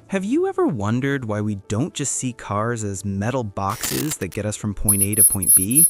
Have you ever wondered why we don't just see cars as metal boxes that get us from point A to point B?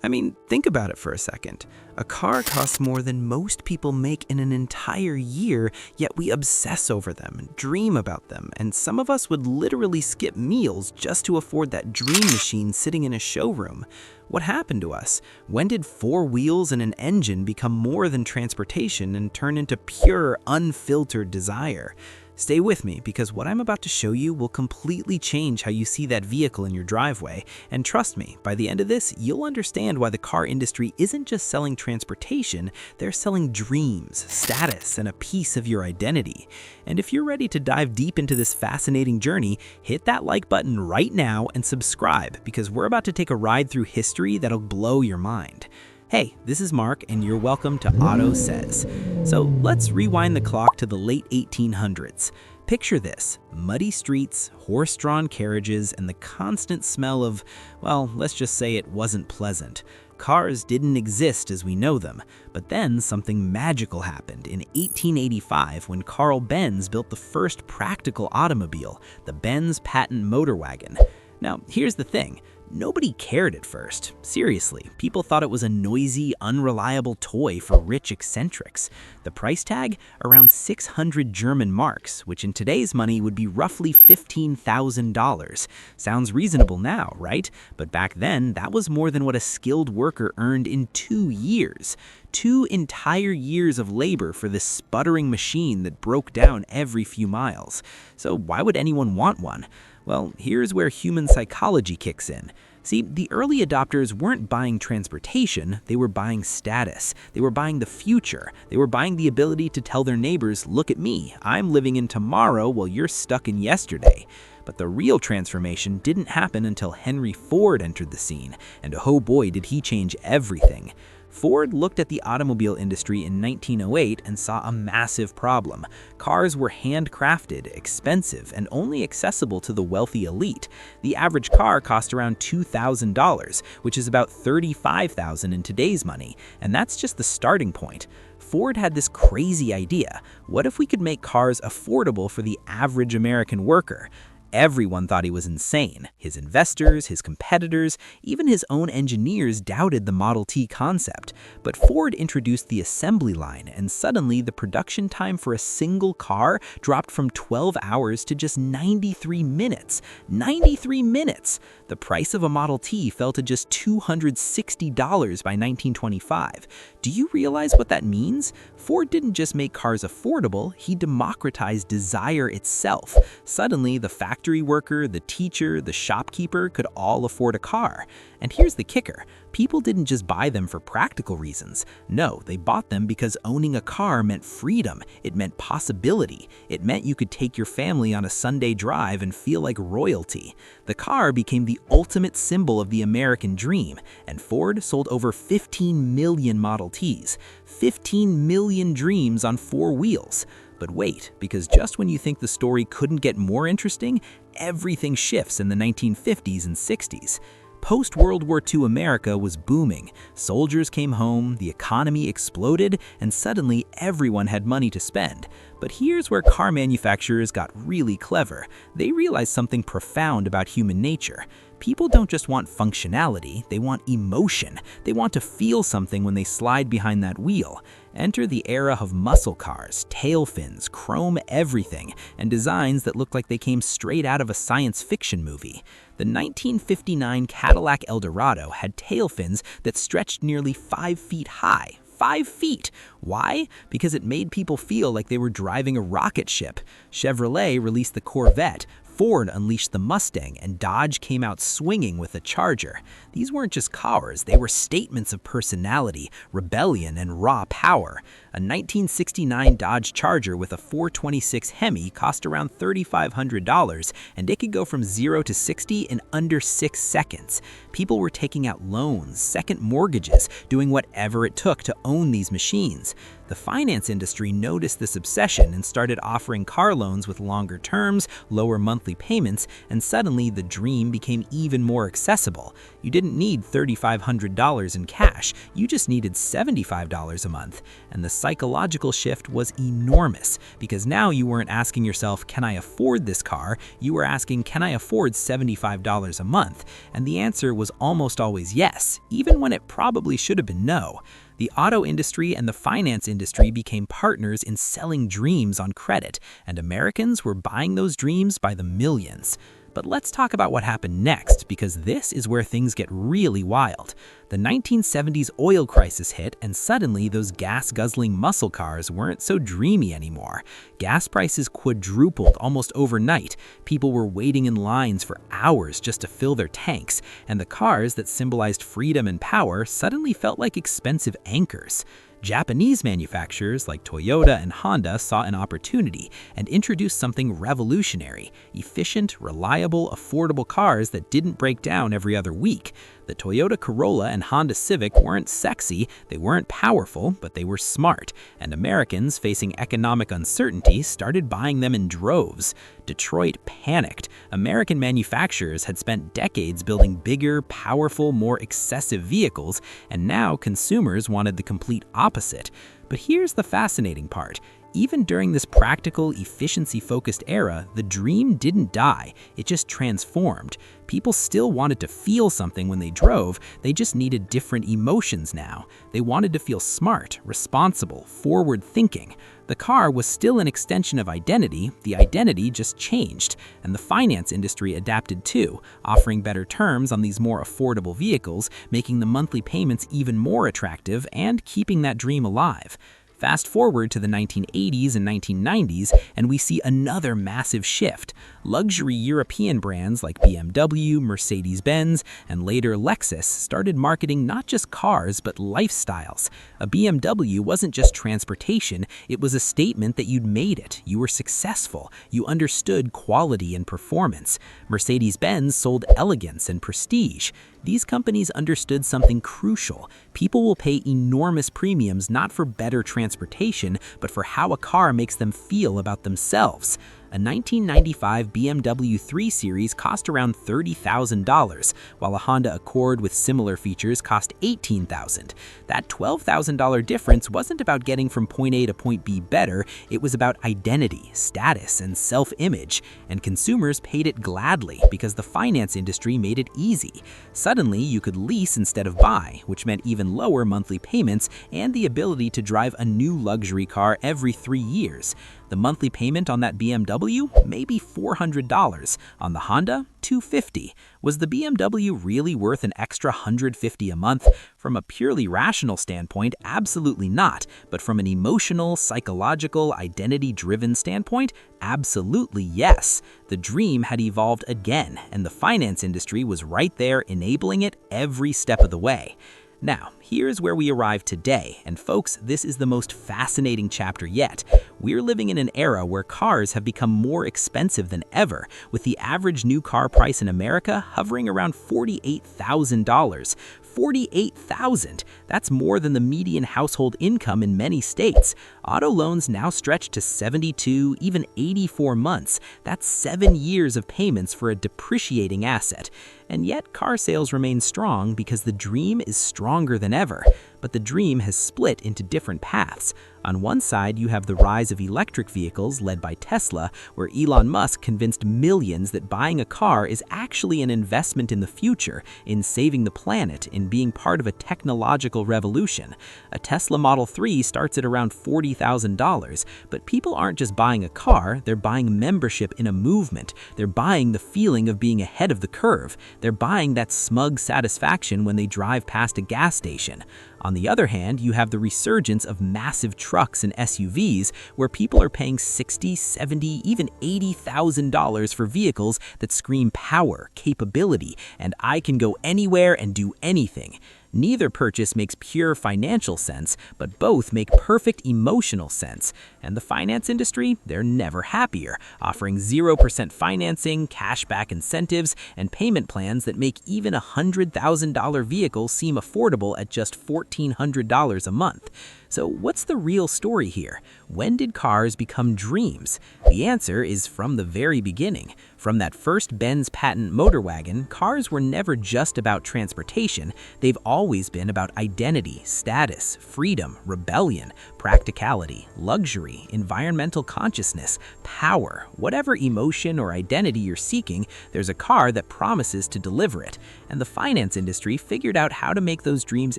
I mean, think about it for a second. A car costs more than most people make in an entire year, yet we obsess over them and dream about them, and some of us would literally skip meals just to afford that dream machine sitting in a showroom. What happened to us? When did four wheels and an engine become more than transportation and turn into pure, unfiltered desire? Stay with me, because what I'm about to show you will completely change how you see that vehicle in your driveway. And trust me, by the end of this, you'll understand why the car industry isn't just selling transportation, they're selling dreams, status, and a piece of your identity. And if you're ready to dive deep into this fascinating journey, hit that like button right now and subscribe, because we're about to take a ride through history that'll blow your mind. Hey, this is Mark, and you're welcome to AUTOSAYS. So let's rewind the clock to the late 1800s. Picture this: muddy streets, horse-drawn carriages, and the constant smell of, well, let's just say it wasn't pleasant. Cars didn't exist as we know them, but then something magical happened in 1885 when Carl Benz built the first practical automobile, the Benz Patent Motor Wagon. Now, here's the thing. Nobody cared at first. Seriously, people thought it was a noisy, unreliable toy for rich eccentrics. The price tag? Around 600 German marks, which in today's money would be roughly $15,000. Sounds reasonable now, right? But back then, that was more than what a skilled worker earned in 2 years. 2 entire years of labor for this sputtering machine that broke down every few miles. So why would anyone want one? Well, here's where human psychology kicks in. See, the early adopters weren't buying transportation, they were buying status. They were buying the future. They were buying the ability to tell their neighbors, look at me, I'm living in tomorrow while you're stuck in yesterday. But the real transformation didn't happen until Henry Ford entered the scene, and oh boy did he change everything. Ford looked at the automobile industry in 1908 and saw a massive problem. Cars were handcrafted, expensive, and only accessible to the wealthy elite. The average car cost around $2,000, which is about $35,000 in today's money, and that's just the starting point. Ford had this crazy idea. What if we could make cars affordable for the average American worker? Everyone thought he was insane. His investors, his competitors, even his own engineers doubted the Model T concept. But Ford introduced the assembly line, and suddenly the production time for a single car dropped from 12 hours to just 93 minutes. 93 minutes! The price of a Model T fell to just $260 by 1925. Do you realize what that means? Ford didn't just make cars affordable, he democratized desire itself. Suddenly, the factory worker, the teacher, the shopkeeper could all afford a car. And here's the kicker. People didn't just buy them for practical reasons. No, they bought them because owning a car meant freedom. It meant possibility. It meant you could take your family on a Sunday drive and feel like royalty. The car became the ultimate symbol of the American dream, and Ford sold over 15 million Model Ts. 15 million dreams on 4 wheels. But wait, because just when you think the story couldn't get more interesting, everything shifts in the 1950s and 60s. Post-World War II America was booming. Soldiers came home, the economy exploded, and suddenly everyone had money to spend. But here's where car manufacturers got really clever. They realized something profound about human nature. People don't just want functionality, they want emotion. They want to feel something when they slide behind that wheel. Enter the era of muscle cars, tail fins, chrome everything, and designs that look like they came straight out of a science fiction movie. The 1959 Cadillac Eldorado had tail fins that stretched nearly 5 feet high. 5 feet. Why? Because it made people feel like they were driving a rocket ship. Chevrolet released the Corvette, Ford unleashed the Mustang, and Dodge came out swinging with the Charger. These weren't just cars, they were statements of personality, rebellion, and raw power. A 1969 Dodge Charger with a 426 Hemi cost around $3,500, and it could go from 0 to 60 in under 6 seconds. People were taking out loans, second mortgages, doing whatever it took to own these machines. The finance industry noticed this obsession and started offering car loans with longer terms, lower monthly payments, and suddenly the dream became even more accessible. You didn't need $3,500 in cash, you just needed $75 a month. And the psychological shift was enormous, because now you weren't asking yourself, can I afford this car? You were asking, can I afford $75 a month? And the answer was almost always yes, even when it probably should have been no. The auto industry and the finance industry became partners in selling dreams on credit, and Americans were buying those dreams by the millions. But let's talk about what happened next, because this is where things get really wild. The 1970s oil crisis hit, and suddenly those gas-guzzling muscle cars weren't so dreamy anymore. Gas prices quadrupled almost overnight. People were waiting in lines for hours just to fill their tanks, and the cars that symbolized freedom and power suddenly felt like expensive anchors. Japanese manufacturers like Toyota and Honda saw an opportunity and introduced something revolutionary: efficient, reliable, affordable cars that didn't break down every other week. The Toyota Corolla and Honda Civic weren't sexy, they weren't powerful, but they were smart, and Americans facing economic uncertainty started buying them in droves. Detroit panicked. American manufacturers had spent decades building bigger, powerful, more excessive vehicles, and now consumers wanted the complete opposite. But here's the fascinating part. Even during this practical, efficiency-focused era, the dream didn't die, it just transformed. People still wanted to feel something when they drove, they just needed different emotions now. They wanted to feel smart, responsible, forward-thinking. The car was still an extension of identity, the identity just changed. And the finance industry adapted too, offering better terms on these more affordable vehicles, making the monthly payments even more attractive, and keeping that dream alive. Fast forward to the 1980s and 1990s, and we see another massive shift. Luxury European brands like BMW, Mercedes-Benz, and later Lexus started marketing not just cars, but lifestyles. A BMW wasn't just transportation, it was a statement that you'd made it, you were successful, you understood quality and performance. Mercedes-Benz sold elegance and prestige. These companies understood something crucial. People will pay enormous premiums not for better transportation, but for how a car makes them feel about themselves. A 1995 BMW 3 Series cost around $30,000, while a Honda Accord with similar features cost $18,000. That $12,000 difference wasn't about getting from point A to point B better, it was about identity, status, and self-image. And consumers paid it gladly because the finance industry made it easy. Suddenly, you could lease instead of buy, which meant even lower monthly payments and the ability to drive a new luxury car every 3 years. The monthly payment on that BMW? Maybe $400. On the Honda? $250. Was the BMW really worth an extra $150 a month? From a purely rational standpoint, absolutely not. But from an emotional, psychological, identity-driven standpoint, absolutely yes. The dream had evolved again, and the finance industry was right there enabling it every step of the way. Now, here's where we arrive today, and folks, this is the most fascinating chapter yet. We're living in an era where cars have become more expensive than ever, with the average new car price in America hovering around $48,000. $48,000! That's more than the median household income in many states. Auto loans now stretch to 72, even 84 months. That's 7 years of payments for a depreciating asset. And yet, car sales remain strong because the dream is stronger than ever. But the dream has split into different paths. On one side, you have the rise of electric vehicles led by Tesla, where Elon Musk convinced millions that buying a car is actually an investment in the future, in saving the planet, in being part of a technological revolution. A Tesla Model 3 starts at around $40,000, but people aren't just buying a car, they're buying membership in a movement. They're buying the feeling of being ahead of the curve. They're buying that smug satisfaction when they drive past a gas station. On the other hand, you have the resurgence of massive trucks and SUVs where people are paying $60,000, $70,000, even $80,000 for vehicles that scream power, capability, and I can go anywhere and do anything. Neither purchase makes pure financial sense, but both make perfect emotional sense. And the finance industry, they're never happier, offering 0% financing, cashback incentives, and payment plans that make even a $100,000 vehicle seem affordable at just $1,400 a month. So what's the real story here? When did cars become dreams? The answer is from the very beginning. From that first Benz patent motor wagon, cars were never just about transportation. They've always been about identity, status, freedom, rebellion, practicality, luxury, environmental consciousness, power. Whatever emotion or identity you're seeking, there's a car that promises to deliver it. And the finance industry figured out how to make those dreams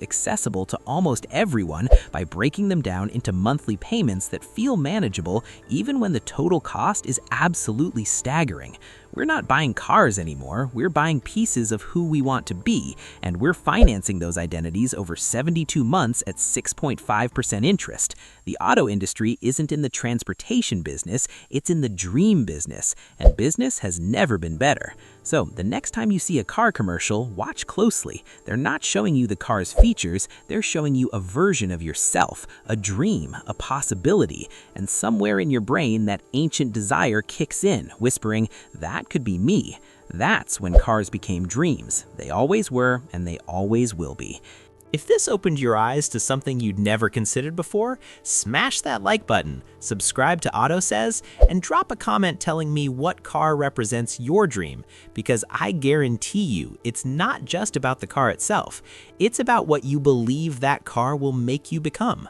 accessible to almost everyone by breaking them down into monthly payments that feel manageable even when the total cost is absolutely staggering. We're not buying cars anymore, we're buying pieces of who we want to be, and we're financing those identities over 72 months at 6.5% interest. The auto industry isn't in the transportation business, it's in the dream business, and business has never been better. So the next time you see a car commercial, watch closely. They're not showing you the car's features, they're showing you a version of yourself, a dream, a possibility, and somewhere in your brain that ancient desire kicks in, whispering, "That could be me." That's when cars became dreams. They always were, and they always will be. If this opened your eyes to something you'd never considered before, smash that like button, subscribe to AUTOSAYS, and drop a comment telling me what car represents your dream, because I guarantee you it's not just about the car itself, it's about what you believe that car will make you become.